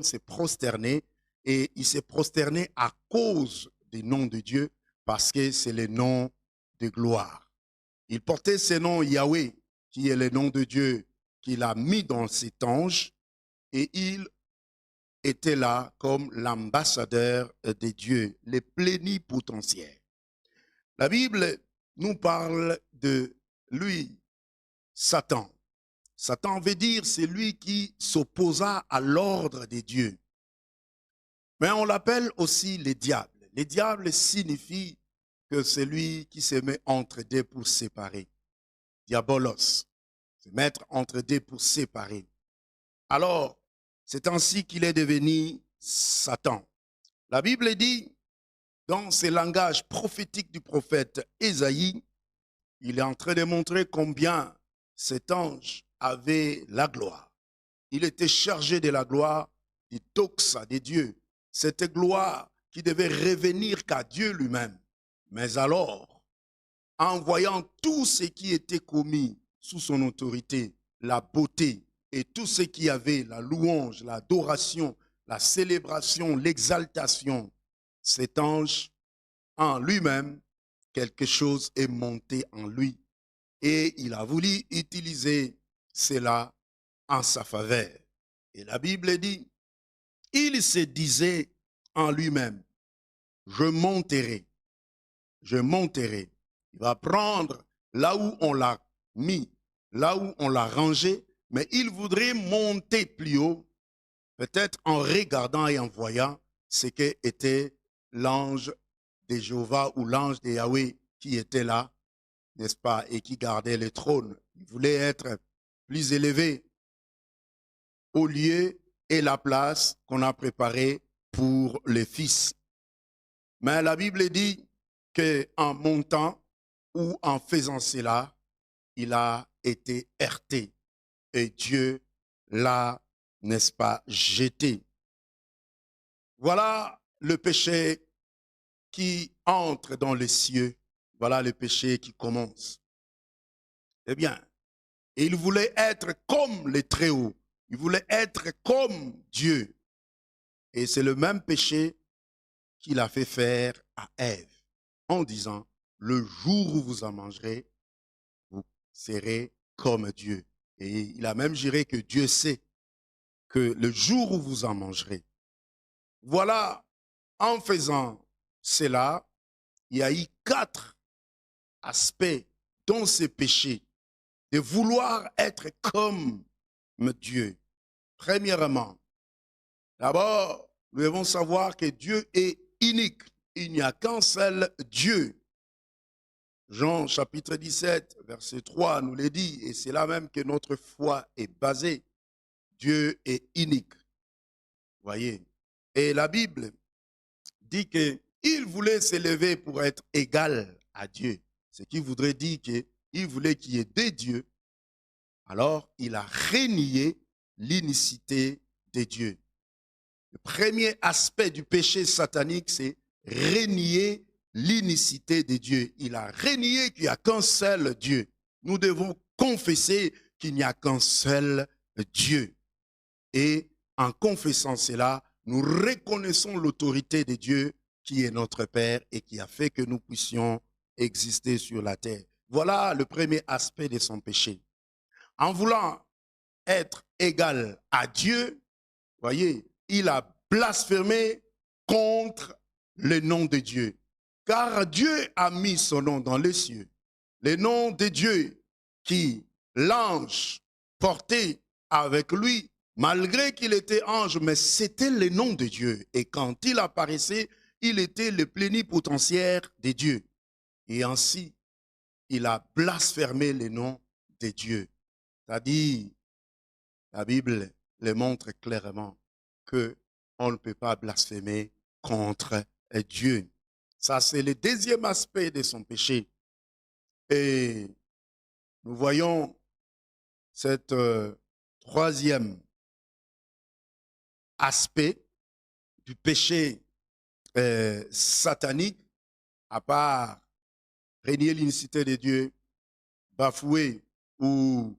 s'est prosterné et il s'est prosterné à cause des noms de Dieu parce que c'est le nom de gloire. Il portait ce nom Yahweh, qui est le nom de Dieu qu'il a mis dans cet ange, et il était là comme l'ambassadeur de Dieu, le plénipotentiaire. La Bible nous parle de lui, Satan. Satan veut dire c'est lui qui s'opposa à l'ordre de Dieu. Mais on l'appelle aussi le diable. Le diable signifie que c'est lui qui se met entre deux pour séparer. Diabolos, se mettre entre deux pour séparer. Alors, c'est ainsi qu'il est devenu Satan. La Bible dit, dans ce langage prophétique du prophète Ésaïe, il est en train de montrer combien cet ange avait la gloire. Il était chargé de la gloire, du doxa de Dieu. Cette gloire qui devait revenir qu'à Dieu lui-même. Mais alors, en voyant tout ce qui était commis sous son autorité, la beauté et tout ce qui avait, la louange, l'adoration, la célébration, l'exaltation, cet ange, en lui-même, quelque chose est monté en lui. Et il a voulu utiliser cela en sa faveur. Et la Bible dit, il se disait en lui-même, je monterai, je monterai. Il va prendre là où on l'a mis, là où on l'a rangé, mais il voudrait monter plus haut, peut-être en regardant et en voyant ce qu'était l'ange de Jéhovah ou l'ange de Yahweh qui était là, n'est-ce pas, et qui gardait le trône. Il voulait être plus élevé au lieu et la place qu'on a préparée pour les fils. Mais la Bible dit qu'en montant ou en faisant cela, il a été heurté et Dieu l'a, n'est-ce pas, jeté. Voilà le péché qui entre dans les cieux. Voilà le péché qui commence. Eh bien, il voulait être comme les Très-Hauts. Il voulait être comme Dieu. Et c'est le même péché qu'il a fait faire à Ève en disant, le jour où vous en mangerez, vous serez comme Dieu. Et il a même juré que Dieu sait que le jour où vous en mangerez. Voilà, en faisant cela, il y a eu 4 aspects dans ce péché, de vouloir être comme Dieu. Premièrement, d'abord, nous devons savoir que Dieu est unique. Il n'y a qu'un seul Dieu. Jean chapitre 17, verset 3 nous le dit, et c'est là même que notre foi est basée. Dieu est unique. Voyez. Et la Bible dit qu'il voulait s'élever pour être égal à Dieu. Ce qui voudrait dire qu'il voulait qu'il y ait des dieux. Alors, il a renié l'unicité de Dieu. Le premier aspect du péché satanique, c'est renier l'unicité de Dieu. Il a renié qu'il n'y a qu'un seul Dieu. Nous devons confesser qu'il n'y a qu'un seul Dieu. Et en confessant cela, nous reconnaissons l'autorité de Dieu qui est notre Père et qui a fait que nous puissions exister sur la terre. Voilà le premier aspect de son péché. En voulant être égal à Dieu, voyez, il a blasphémé contre le nom de Dieu. Car Dieu a mis son nom dans les cieux. Le nom de Dieu qui l'ange portait avec lui, malgré qu'il était ange, mais c'était le nom de Dieu. Et quand il apparaissait, il était le plénipotentiaire de Dieu. Et ainsi, il a blasphémé le nom de Dieu. C'est-à-dire, la Bible le montre clairement qu'on ne peut pas blasphémer contre Dieu. Ça, c'est le deuxième aspect de son péché. Et nous voyons cette troisième aspect du péché satanique, à part régner l'unicité de Dieu, bafouer ou